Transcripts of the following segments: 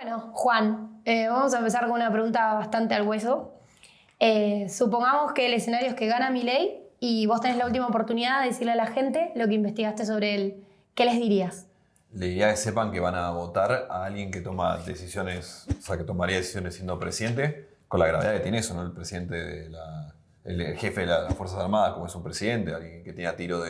Bueno, Juan, vamos a empezar con una pregunta bastante al hueso. Supongamos que el escenario es que gana Milei y vos tenés la última oportunidad de decirle a la gente lo que investigaste sobre él. ¿Qué les dirías? Le diría que sepan que van a votar a alguien que toma decisiones, o sea, que tomaría decisiones siendo presidente, con la gravedad que tiene eso, ¿no? El presidente el jefe de las Fuerzas Armadas, como es un presidente, alguien que tiene a tiro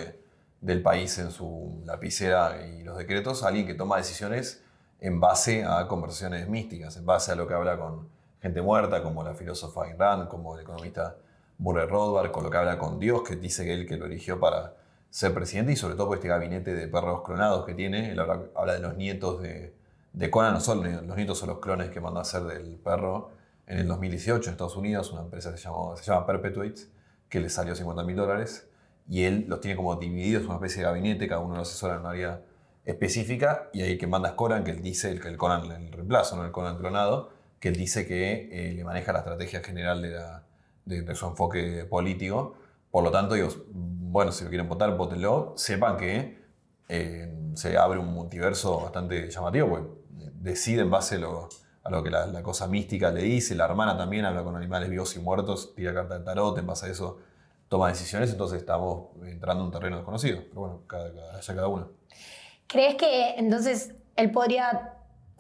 del país en su lapicera y los decretos, alguien que toma decisiones en base a conversaciones místicas, en base a lo que habla con gente muerta, como la filósofa Ayn Rand, como el economista Murray Rothbard, con lo que habla con Dios, que dice que él que lo eligió para ser presidente, y sobre todo por este gabinete de perros clonados que tiene. Él habla de los nietos de Conan, no solo los nietos son los clones que mandó a hacer del perro en el 2018 en Estados Unidos, una empresa que se llama Perpetuates, que le salió $50.000, y él los tiene como divididos, una especie de gabinete, cada uno lo asesora en un área específica, y ahí que manda es Conan, que él dice, el Conan, el reemplazo, ¿no? El Conan clonado, que él dice que le maneja la estrategia general de su enfoque político. Por lo tanto, digo, bueno, si lo quieren votar, votenlo. Sepan que se abre un multiverso bastante llamativo, porque decide en base a lo que la cosa mística le dice. La hermana también habla con animales vivos y muertos, tira carta de tarot, en base a eso toma decisiones. Entonces estamos entrando en un terreno desconocido. Pero bueno, cada uno. ¿Crees que entonces él podría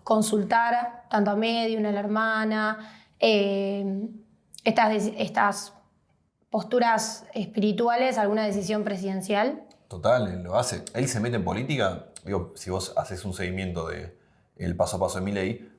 consultar tanto a Medium, a la hermana, estas posturas espirituales, alguna decisión presidencial? Total, él lo hace. Él se mete en política. Digo, si vos haces un seguimiento del paso a paso de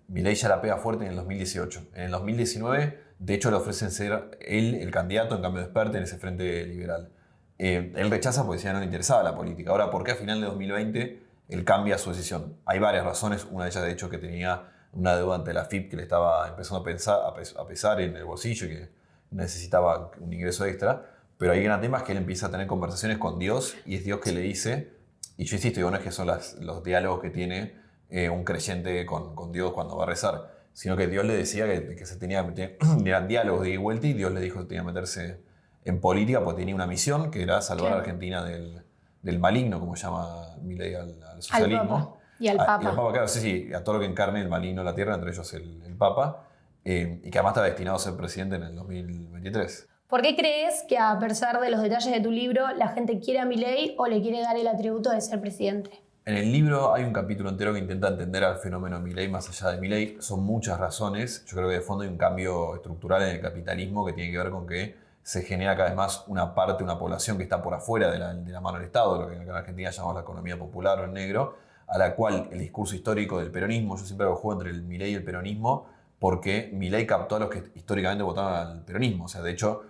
Milei ya la pega fuerte en el 2018. En el 2019, de hecho, le ofrecen ser él el candidato en cambio de Spert en ese frente liberal. Él rechaza porque ya no le interesaba la política. Ahora, ¿por qué a final de 2020 él cambia su decisión? Hay varias razones. Una de ellas, de hecho, que tenía una deuda ante la AFIP que le estaba empezando a pesar en el bolsillo y que necesitaba un ingreso extra. Pero hay un gran tema, es que él empieza a tener conversaciones con Dios, y es Dios que le dice, y yo insisto, no es que son los diálogos que tiene un creyente con Dios cuando va a rezar, sino que Dios le decía que se tenía que meter, eran diálogos de ida y vuelta, y Dios le dijo que tenía que meterse en política porque tenía una misión que era salvar a Argentina del maligno, como llama Milei al socialismo. Al Papa. Y al Papa. Y al Papa, claro, sí, a todo lo que encarne el maligno en la tierra, entre ellos el Papa, y que además está destinado a ser presidente en el 2023. ¿Por qué crees que, a pesar de los detalles de tu libro, la gente quiere a Milei o le quiere dar el atributo de ser presidente? En el libro hay un capítulo entero que intenta entender al fenómeno Milei más allá de Milei. Son muchas razones. Yo creo que de fondo hay un cambio estructural en el capitalismo que tiene que ver con que se genera cada vez más una población que está por afuera de la mano del Estado, lo que en Argentina llamamos la economía popular o el negro, a la cual el discurso histórico del peronismo, yo siempre hago juego entre el Milei y el peronismo, porque Milei captó a los que históricamente votaron al peronismo. O sea, de hecho,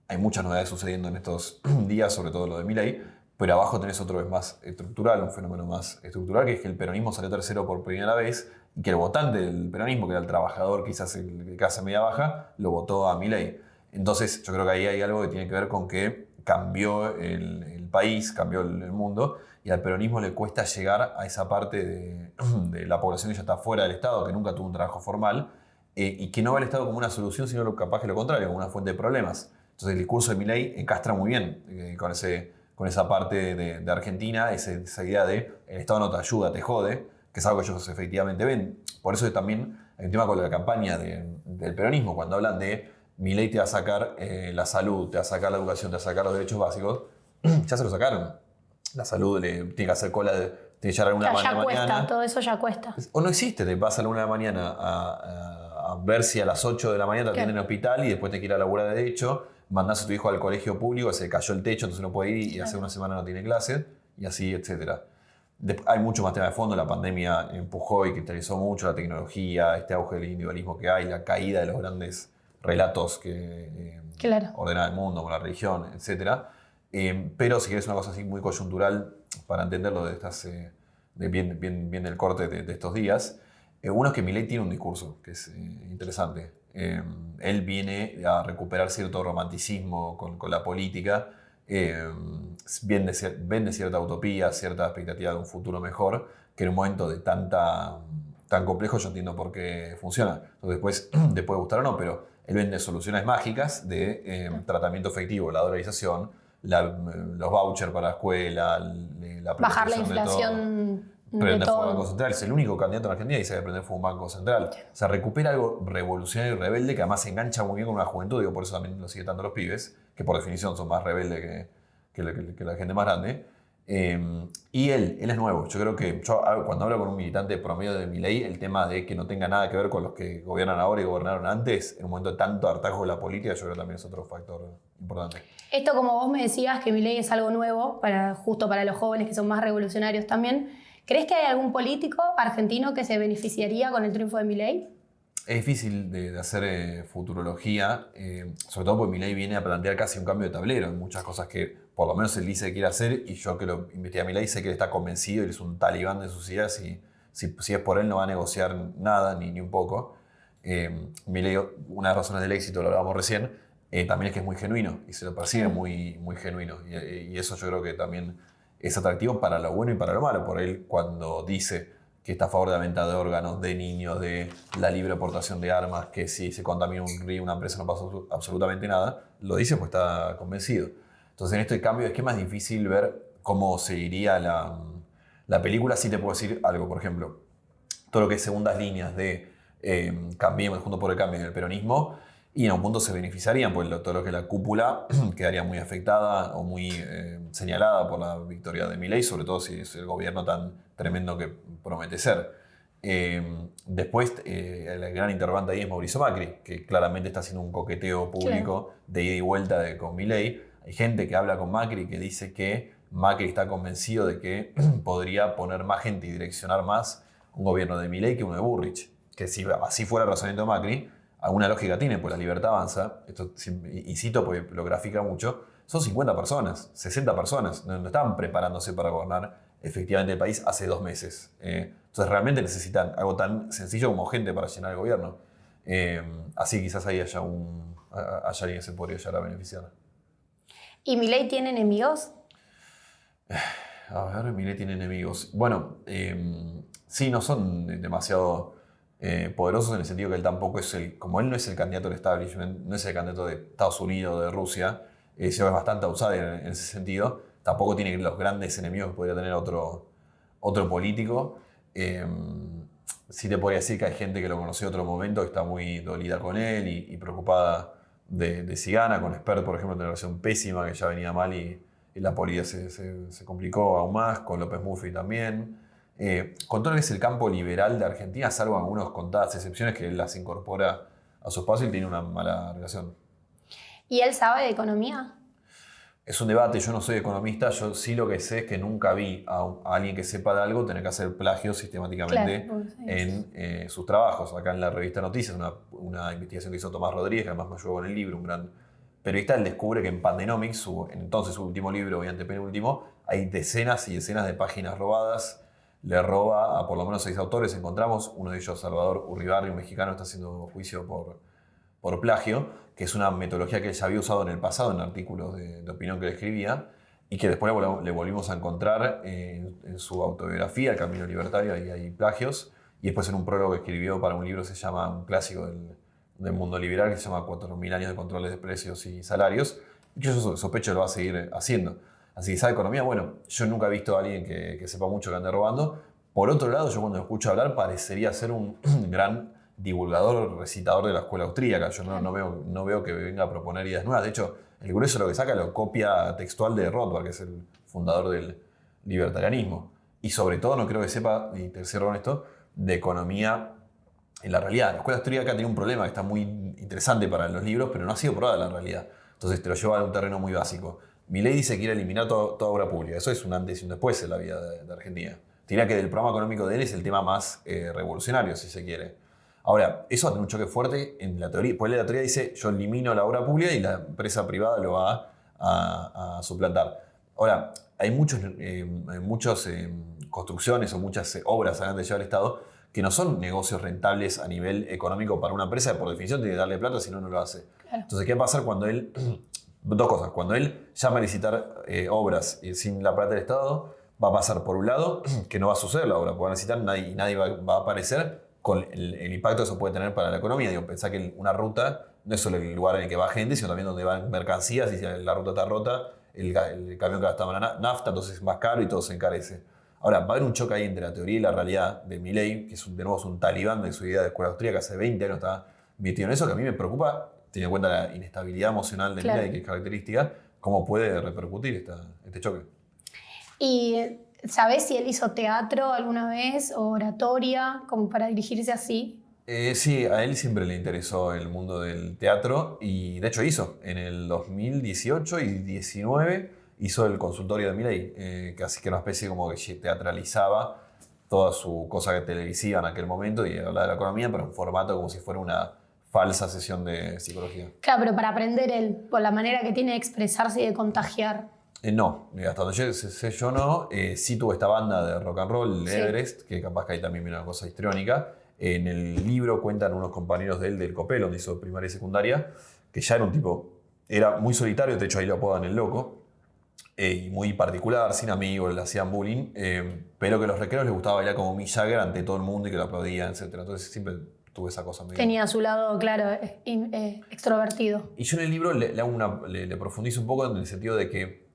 hay muchas novedades sucediendo en estos días, sobre todo lo de Milei, pero abajo tenés otro vez más estructural, un fenómeno más estructural, que es que el peronismo salió tercero por primera vez, y que el votante del peronismo, que era el trabajador, quizás el de clase media baja, lo votó a Milei. Entonces yo creo que ahí hay algo que tiene que ver con que cambió el país, cambió el mundo, y al peronismo le cuesta llegar a esa parte de la población que ya está fuera del Estado, que nunca tuvo un trabajo formal, y que no ve al Estado como una solución, sino capaz que lo contrario, como una fuente de problemas. Entonces el discurso de Milei encastra muy bien con esa parte de Argentina, esa idea de el Estado no te ayuda, te jode, que es algo que ellos efectivamente ven. Por eso también hay un tema con la campaña del peronismo, cuando hablan de Milei te va a sacar la salud, te va a sacar la educación, te va a sacar los derechos básicos, ya se lo sacaron. La salud tiene que hacer cola, tiene que llegar a la 1 de la mañana. Ya cuesta, todo eso ya cuesta. O no existe, te vas a la 1 de la mañana a ver si a las 8 de la mañana te atienden en el hospital y después te quiere ir a laburar de derecho. Mandás a tu hijo al colegio público, se cayó el techo, entonces no puede ir y hace una semana no tiene clase, y así, etc. Hay mucho más tema de fondo. La pandemia empujó y cristalizó mucho la tecnología, este auge del individualismo que hay, la caída de los grandes relatos que ordenan el mundo, como la religión, etc. Pero si querés una cosa así muy coyuntural para entenderlo bien del corte de estos días, uno es que Milei tiene un discurso que es interesante. Él viene a recuperar cierto romanticismo con la política, vende cierta utopía, cierta expectativa de un futuro mejor, que en un momento de tan complejo yo entiendo por qué funciona. Entonces después te puede gustar o no, pero él vende soluciones mágicas de tratamiento efectivo, la dolarización, los vouchers para la escuela, la bajar la inflación Prender fuego todo. un banco central. Es el único candidato en Argentina que dice que prender fuego un banco central. O sea, recupera algo revolucionario y rebelde que además se engancha muy bien con una juventud. Digo, por eso también lo sigue tanto los pibes, que por definición son más rebeldes que la gente más grande. Y él es nuevo. Yo creo que cuando hablo con un militante promedio de Milei, el tema de que no tenga nada que ver con los que gobiernan ahora y gobernaron antes, en un momento de tanto hartazgo de la política, yo creo que también es otro factor importante. Esto, como vos me decías, que Milei es algo nuevo, justo para los jóvenes que son más revolucionarios también. ¿Crees que hay algún político argentino que se beneficiaría con el triunfo de Milei? Es difícil de hacer futurología, sobre todo porque Milei viene a plantear casi un cambio de tablero en muchas cosas que por lo menos él dice que quiere hacer, y yo que lo investigué a Milei sé que él está convencido, él es un talibán de sus ideas y si es por él no va a negociar nada, ni un poco. Milei, una de las razones del éxito, lo hablábamos recién, también es que es muy genuino y se lo percibe muy, muy genuino. Y eso yo creo que también es atractivo para lo bueno y para lo malo. Por él, cuando dice que está a favor de la venta de órganos, de niños, de la libre aportación de armas, que si se contamina un río, una empresa, no pasa absolutamente nada, lo dice porque está convencido. Entonces, en este cambio es que es más difícil ver cómo seguiría la película. Sí te puedo decir algo, por ejemplo, todo lo que es segundas líneas de Cambiemos, Juntos por el Cambio y el peronismo, y en un punto se beneficiarían, pues todo lo que es la cúpula quedaría muy afectada o muy señalada por la victoria de Milei, sobre todo si es el gobierno tan tremendo que promete ser. Después, el gran interrogante ahí es Mauricio Macri, que claramente está haciendo un coqueteo público de ida y vuelta con Milei. Hay gente que habla con Macri que dice que Macri está convencido de que podría poner más gente y direccionar más un gobierno de Milei que uno de Burrich. Que si así fuera el razonamiento de Macri, alguna lógica tiene, pues la libertad avanza. Esto, y cito porque lo grafica mucho, son 50 personas, 60 personas. No estaban preparándose para gobernar efectivamente el país hace 2 meses. Entonces realmente necesitan algo tan sencillo como gente para llenar el gobierno. Así quizás ahí haya alguien que se podría llegar a beneficiar. ¿Y Milei tiene enemigos? A ver, Milei tiene enemigos. Bueno, sí, no son demasiado poderosos en el sentido que él tampoco es como él no es el candidato del establishment, no es el candidato de Estados Unidos, de Rusia, se ve bastante outsider en ese sentido. Tampoco tiene los grandes enemigos que podría tener otro político. Sí te podría decir que hay gente que lo conoció en otro momento que está muy dolida con él y preocupada de si gana. Con Spert, por ejemplo, tiene una relación pésima que ya venía mal y la política se complicó aún más. Con López Murphy también. Con todo lo que es el campo liberal de Argentina, salvo algunas contadas excepciones que él las incorpora a su espacio y tiene una mala relación. ¿Y él sabe de economía? Es un debate, yo no soy economista, yo sí lo que sé es que nunca vi a alguien que sepa de algo tener que hacer plagio sistemáticamente en sus trabajos. Acá en la revista Noticias, una investigación que hizo Tomás Rodríguez, que además me ayudó con el libro, un gran periodista, él descubre que en Pandenomics, entonces su último libro y antepenúltimo, hay decenas y decenas de páginas robadas. Le roba a por lo menos 6 autores, encontramos, uno de ellos Salvador Urribarri, un mexicano, está haciendo juicio por plagio, que es una metodología que él ya había usado en el pasado en artículos de opinión que él escribía y que después le volvimos a encontrar en su autobiografía, El Camino Libertario, ahí hay plagios, y después en un prólogo que escribió para un libro que se llama, un clásico del mundo liberal, que se llama 4.000 años de controles de precios y salarios, y que yo sospecho que lo va a seguir haciendo. Así que sabe economía, bueno, yo nunca he visto a alguien que sepa mucho que ande robando. Por otro lado, yo cuando lo escucho hablar parecería ser un gran divulgador, recitador de la escuela austríaca. Yo no veo que venga a proponer ideas nuevas. De hecho, el grueso lo que saca lo copia textual de Rothbard, que es el fundador del libertarianismo. Y sobre todo no creo que sepa, y te cierro con esto, de economía en la realidad. La escuela austríaca tiene un problema que está muy interesante para los libros, pero no ha sido probada en la realidad. Entonces te lo lleva a un terreno muy básico. Milei dice que quiere eliminar toda obra pública. Eso es un antes y un después en la vida de Argentina. Diría que del programa económico de él es el tema más revolucionario, si se quiere. Ahora, eso va a tener un choque fuerte en la teoría. Pues la teoría dice, yo elimino la obra pública y la empresa privada lo va a suplantar. Ahora, hay muchas construcciones o muchas obras adelante lleva el Estado que no son negocios rentables a nivel económico para una empresa que por definición tiene que darle plata, si no, no lo hace. Claro. Entonces, ¿qué va a pasar cuando él... Dos cosas. Cuando él llama a licitar obras sin la plata del Estado, va a pasar por un lado que no va a suceder la obra, porque van a licitar y nadie va a aparecer con el impacto que eso puede tener para la economía. Digo, pensá que una ruta no es solo el lugar en el que va gente, sino también donde van mercancías, y si la ruta está rota, el camión que gastaba nafta, entonces es más caro y todo se encarece. Ahora, va a haber un choque ahí entre la teoría y la realidad de Milei, que es de nuevo un talibán de su idea de escuela austríaca, que hace 20 años está metido en eso, que a mí me preocupa, teniendo en cuenta la inestabilidad emocional de Milei, que es característica, cómo puede repercutir este choque. ¿Y sabés si él hizo teatro alguna vez o oratoria, como para dirigirse así? Sí, a él siempre le interesó el mundo del teatro y de hecho hizo. En el 2018 y 2019 hizo el consultorio de Milei, que así que era una especie como que teatralizaba toda su cosa televisiva en aquel momento y hablaba de la economía, pero en formato como si fuera una falsa sesión de psicología. Claro, pero para aprender él, por la manera que tiene de expresarse y de contagiar. No, hasta donde sé yo no. Sí tuvo esta banda de rock and roll, Everest, que capaz que ahí también viene una cosa histriónica. En el libro cuentan unos compañeros de él del Copel, donde hizo primaria y secundaria, que ya era un tipo, era muy solitario, de hecho ahí lo apodan el loco, y muy particular, sin amigos, le hacían bullying, pero que a los recreos les gustaba bailar como Mick Jagger ante todo el mundo y que lo aplaudían, etc. Entonces siempre tuve esa cosa medio... Tenía su lado, claro, extrovertido. Y yo en el libro le profundizo un poco en el sentido de que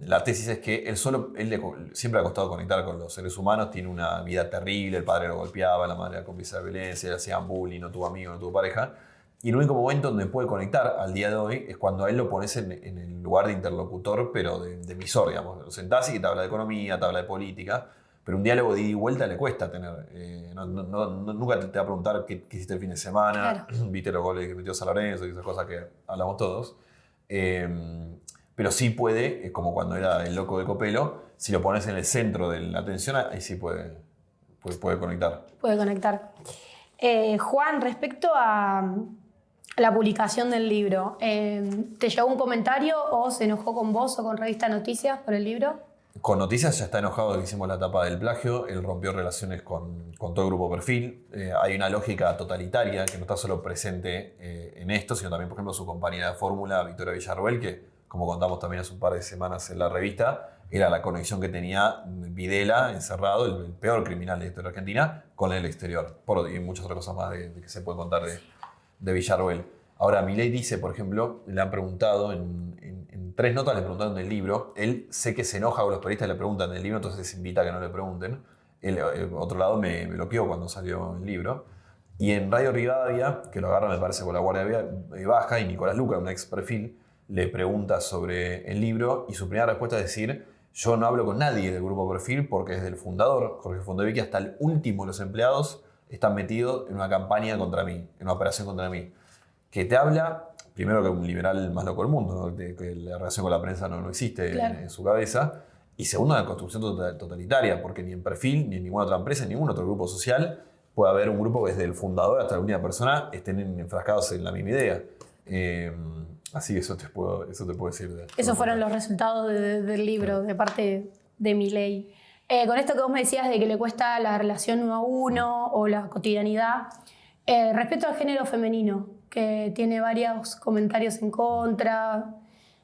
la tesis es que él siempre le ha costado conectar con los seres humanos, tiene una vida terrible, el padre lo golpeaba, la madre era cómplice de la violencia, le hacían bullying, no tuvo amigos, no tuvo pareja. Y el único momento donde puede conectar al día de hoy es cuando a él lo pones en el lugar de interlocutor, pero de emisor, digamos. Lo sentás y te habla de economía, te habla de política, pero un diálogo de ida y vuelta le cuesta tener. Nunca te va a preguntar qué hiciste el fin de semana, claro. Viste los goles que metió San Lorenzo y esas cosas que hablamos todos. Pero sí puede, como cuando era el loco de Copelo, si lo pones en el centro de la atención, ahí sí puede conectar. Puede conectar. Juan, respecto a la publicación del libro, ¿te llegó un comentario o se enojó con vos o con Revista Noticias por el libro? Con Noticias ya está enojado de que hicimos la tapa del plagio, él rompió relaciones con todo el grupo Perfil. Hay una lógica totalitaria que no está solo presente en esto, sino también, por ejemplo, su compañera de fórmula, Victoria Villarroel, que, como contamos también hace un par de semanas en la revista, era la conexión que tenía Videla, encerrado, el peor criminal de la historia argentina, con el exterior. Y muchas otras cosas más de que se puede contar de Villarroel. Ahora, Milei dice, por ejemplo, le han preguntado, en 3 notas le preguntaron del libro, él sé que se enoja con los periodistas le preguntan del libro, entonces les invita a que no le pregunten. Otro lado me bloqueó cuando salió el libro. Y en Radio Rivadavia, que lo agarra me parece con la Guardia Baja, y Nicolás Luca, un ex Perfil, le pregunta sobre el libro y su primera respuesta es decir, yo no hablo con nadie del grupo Perfil porque desde el fundador, Jorge Fontevecchia, hasta el último de los empleados están metidos en una campaña contra mí, en una operación contra mí. Que te habla, primero que un liberal más loco del mundo, ¿no? Que la relación con la prensa no existe claro. en su cabeza, y segundo, la construcción totalitaria, porque ni en Perfil, ni en ninguna otra empresa, ni en ningún otro grupo social puede haber un grupo que desde el fundador hasta la última persona estén enfrascados en la misma idea. Así que eso te puedo decir. Esos fueron los resultados del libro, de parte de Milei. Con esto que vos me decías de que le cuesta la relación uno a uno o la cotidianidad, respecto al género femenino, que tiene varios comentarios en contra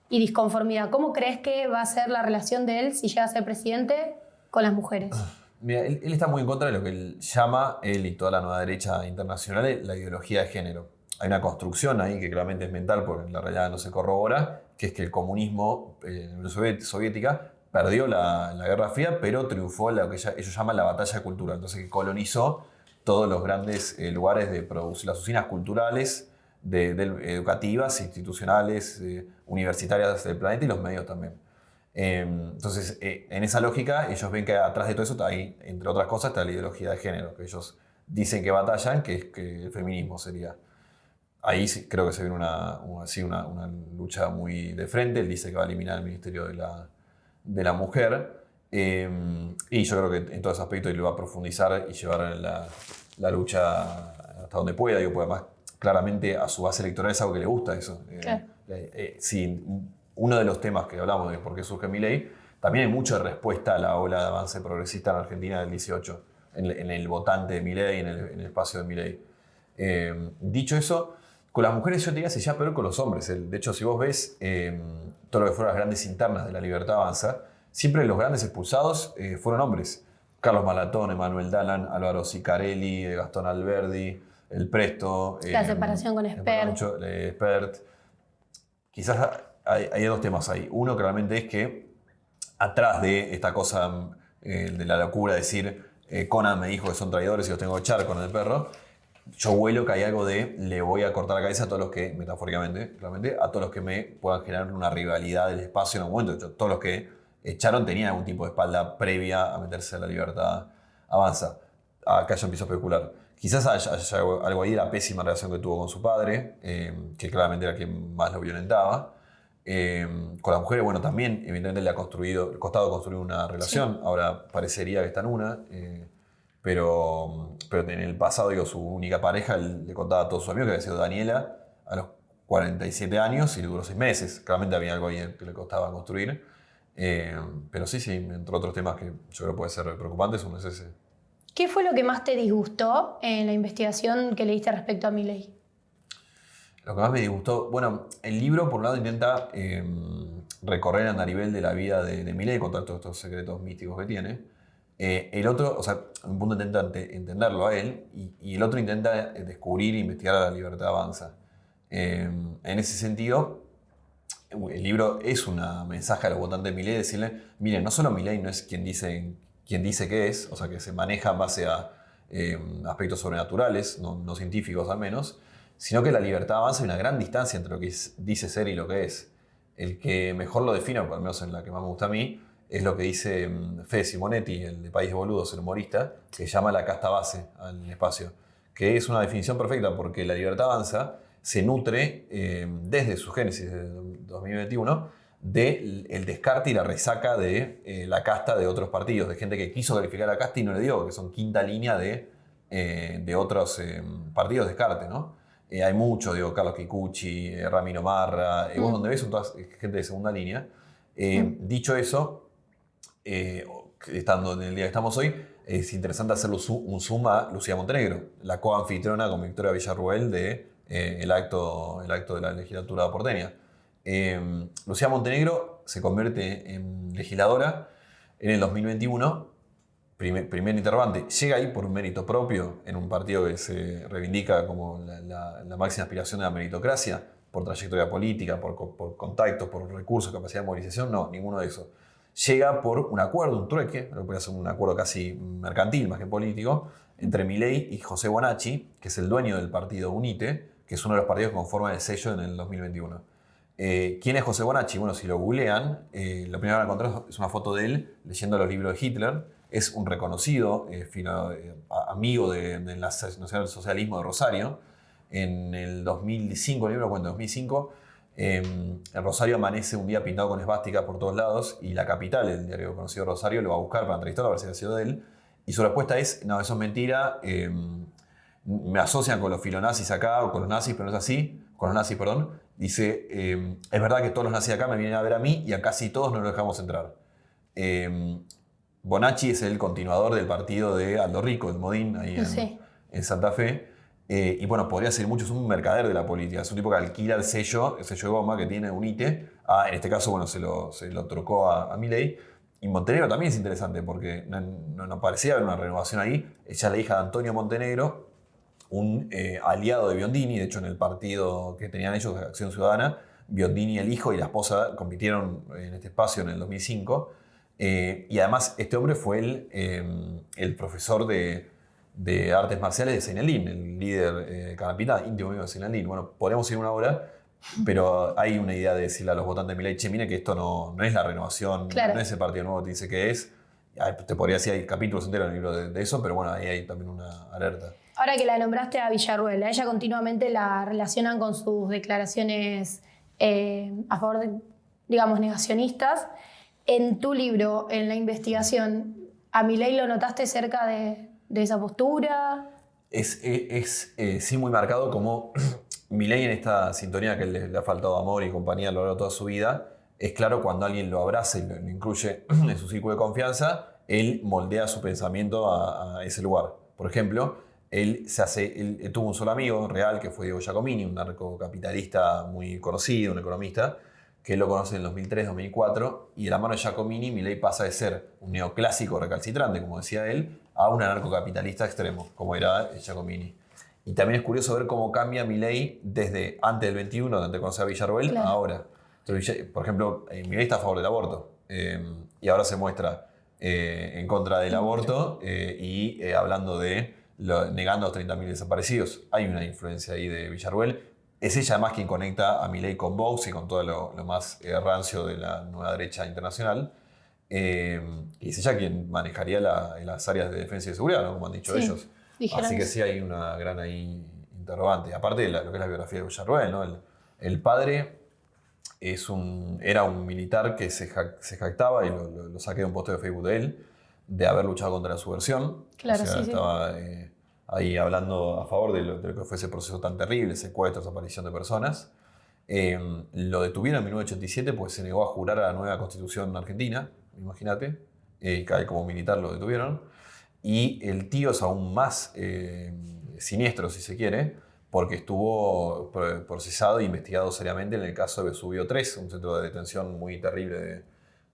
y disconformidad, ¿cómo crees que va a ser la relación de él si llega a ser presidente con las mujeres? Mira, él está muy en contra de lo que él llama, él y toda la nueva derecha internacional, la ideología de género. Hay una construcción ahí que claramente es mental, porque en la realidad no se corrobora, que es que el comunismo en la Unión Soviética perdió la Guerra Fría, pero triunfó lo que ellos llaman la batalla cultural. Entonces, que colonizó todos los grandes lugares de producir, las usinas culturales, educativas, institucionales, universitarias del planeta y los medios también. Entonces, en esa lógica, ellos ven que atrás de todo eso hay, entre otras cosas, está la ideología de género, que ellos dicen que batallan, que es que el feminismo sería. Ahí sí, creo que se viene una lucha muy de frente. Él dice que va a eliminar el Ministerio de la Mujer. Y yo creo que en todo ese aspecto él va a profundizar y llevar la lucha hasta donde pueda. Yo, además, claramente a su base electoral es algo que le gusta eso. Claro. Sí, uno de los temas que hablamos de por qué surge Milei, también hay mucha respuesta a la ola de avance progresista en Argentina del 18, en el votante de Milei, en el espacio de Milei. Dicho eso, con las mujeres yo te diría se ya peor con los hombres. De hecho, si vos ves todo lo que fueron las grandes internas de la Libertad Avanza, siempre los grandes expulsados fueron hombres. Carlos Malatón, Emanuel Dalan, Álvaro Sicarelli, Gastón Alberdi, El Presto. La separación con Espert. Quizás hay 2 temas ahí. Uno claramente es que atrás de esta cosa el de la locura, decir, Conan me dijo que son traidores y los tengo que echar con el perro. Yo huelo que hay algo de le voy a cortar la cabeza a todos los que, metafóricamente, claramente, a todos los que me puedan generar una rivalidad del espacio en algún momento. Todos los que echaron tenían algún tipo de espalda previa a meterse a La Libertad Avanza. Acá yo empiezo a especular. Quizás haya algo ahí de la pésima relación que tuvo con su padre, que claramente era quien más lo violentaba. Con las mujeres, bueno, también evidentemente le ha costado construir una relación. Sí. Ahora parecería que está en una. Pero en el pasado, digo, su única pareja, él le contaba a todos sus amigos que había sido Daniela a los 47 años y le duró 6 meses. Claramente había algo ahí que le costaba construir. Pero sí, entre otros temas que yo creo puede ser preocupantes, uno es ese. ¿Qué fue lo que más te disgustó en la investigación que leíste respecto a Milei? Lo que más me disgustó, bueno, el libro por un lado intenta recorrer a nivel de la vida de Milei, contar todos estos secretos místicos que tiene. El otro, o sea, un punto intenta entenderlo a él y el otro intenta descubrir e investigar a La Libertad Avanza. En ese sentido, el libro es un mensaje a los votantes de Milei, decirle, miren, no solo Milei no es quien dice que es, o sea, que se maneja en base a aspectos sobrenaturales, no científicos al menos, sino que La Libertad Avanza hay una gran distancia entre lo que dice ser y lo que es. El que mejor lo define, por lo menos en la que más me gusta a mí, es lo que dice Fede Simonetti, el de País de Boludos, el humorista, que llama la casta base al espacio, que es una definición perfecta porque La Libertad Avanza se nutre desde su génesis de 2021 del descarte y la resaca de la casta de otros partidos, de gente que quiso calificar la casta y no le dio, que son quinta línea de otros partidos de descarte, ¿no? Hay muchos, digo, Carlos Kikuchi, Ramiro Marra, vos donde ves son todas gente de segunda línea. Dicho eso, estando en el día que estamos hoy, es interesante hacer un zoom a Lucía Montenegro, la coanfitriona con Victoria Villarruel de el acto de la legislatura porteña. Lucía Montenegro se convierte en legisladora en el 2021, primer interrogante, llega ahí por un mérito propio en un partido que se reivindica como la máxima aspiración de la meritocracia, por trayectoria política, por contactos, por recursos, capacidad de movilización, no, ninguno de eso. Llega por un acuerdo, un trueque, lo que puede ser un acuerdo casi mercantil más que político, entre Milei y José Bonacci, que es el dueño del partido UNITE, que es uno de los partidos que conforman el sello en el 2021. ¿Quién es José Bonacci? Bueno, si lo googlean, lo primero que van a encontrar es una foto de él leyendo los libros de Hitler. Es un reconocido amigo de la Nacional Socialismo de Rosario. En el 2005, el libro cuenta en 2005, en Rosario amanece un día pintado con esvásticas por todos lados y La Capital, el diario conocido Rosario, lo va a buscar para entrevistarlo a ver si ha sido de él. Y su respuesta es, no, eso es mentira, me asocian con los filonazis acá, o con los nazis, pero no es así, con los nazis, perdón. Dice, es verdad que todos los nazis acá me vienen a ver a mí y a casi todos no los dejamos entrar. Bonacci es el continuador del partido de Aldo Rico, el Modín, ahí en Santa Fe. Y bueno, podría ser mucho, es un mercader de la política, es un tipo que alquila el sello de goma que tiene UNITE. En este caso, bueno, se lo trocó a Milei. Y Montenegro también es interesante porque no parecía haber una renovación ahí. Ella es la hija de Antonio Montenegro, un aliado de Biondini, de hecho en el partido que tenían ellos de Acción Ciudadana, Biondini, el hijo y la esposa compitieron en este espacio en el 2005. Y además este hombre fue el profesor de artes marciales de Seinelin, el líder canapita, íntimo amigo de Seinelin. Bueno, podríamos ir una hora, pero hay una idea de decirle a los votantes de Milei, che, mire que esto no es la renovación, claro, no es el partido nuevo que dice que es. Te podría decir, hay capítulos enteros en el libro de eso, pero bueno, ahí hay también una alerta. Ahora que la nombraste a Villarruel, a ella continuamente la relacionan con sus declaraciones a favor de, digamos, negacionistas. En tu libro, en la investigación, ¿a Milei lo notaste cerca de esa postura? Es sí muy marcado como Milei en esta sintonía que le ha faltado amor y compañía a lo largo de toda su vida. Es claro cuando alguien lo abraza y lo incluye en su círculo de confianza, él moldea su pensamiento a ese lugar. Por ejemplo, él tuvo un solo amigo real que fue Diego Giacomini, un narcocapitalista muy conocido, un economista, que él lo conoce en el 2003-2004, y de la mano de Giacomini, Milei pasa de ser un neoclásico recalcitrante, como decía él, a un anarcocapitalista extremo, como era Giacomini. Y también es curioso ver cómo cambia Milei desde antes del 21, donde conoce a Villarruel, claro, a ahora. Entonces, por ejemplo, Milei está a favor del aborto, y ahora se muestra en contra del aborto y hablando de negando a los 30.000 desaparecidos. Hay una influencia ahí de Villarruel. Es ella además quien conecta a Milei con Vox y con todo lo más rancio de la nueva derecha internacional. Y es ella quien manejaría las áreas de defensa y de seguridad, ¿no? Como han dicho ellos. Así que sí hay una gran ahí interrogante. Aparte de lo que es la biografía de Villarruel, ¿no? El padre era un militar que se jactaba, y lo saqué de un posteo de Facebook de él, de haber luchado contra la subversión. Claro, o sea, sí, estaba ahí hablando a favor de lo que fue ese proceso tan terrible, secuestros, desaparición de personas. Lo detuvieron en 1987 porque se negó a jurar a la nueva constitución argentina, imagínate, como militar lo detuvieron. Y el tío es aún más siniestro, si se quiere, porque estuvo procesado e investigado seriamente en el caso de Vesubio 3, un centro de detención muy terrible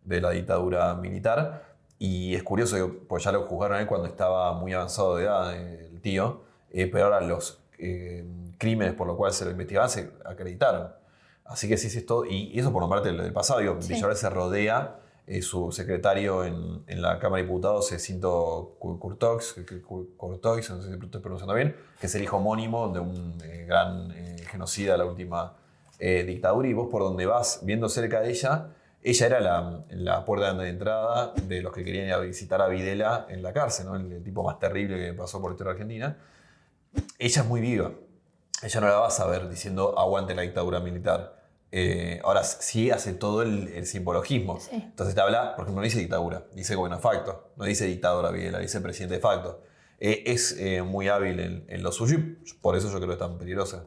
de la dictadura militar. Y es curioso, pues ya lo juzgaron a él cuando estaba muy avanzado de edad, el tío, pero ahora los crímenes por los cuales se lo investigaban se acreditaron. Así que sí, es todo. Y eso por nombrarte del pasado. Sí. Villarruel se rodea, su secretario en la Cámara de Diputados es Cinto Curtoix, no sé si estoy pronunciando bien, que es el hijo homónimo de un gran genocida de la última dictadura. Y vos por donde vas viendo cerca de ella era la puerta de entrada de los que querían ir a visitar a Videla en la cárcel, ¿no? El tipo más terrible que pasó por la historia argentina. Ella es muy viva. Ella no la vas a ver diciendo aguante la dictadura militar. Ahora sí hace todo el simbologismo. Sí. Entonces te habla, por ejemplo, no dice dictadura, dice gobierno de facto, no dice dictadora Videla, dice presidente de facto. Es muy hábil en lo suyo y por eso yo creo que es tan peligrosa.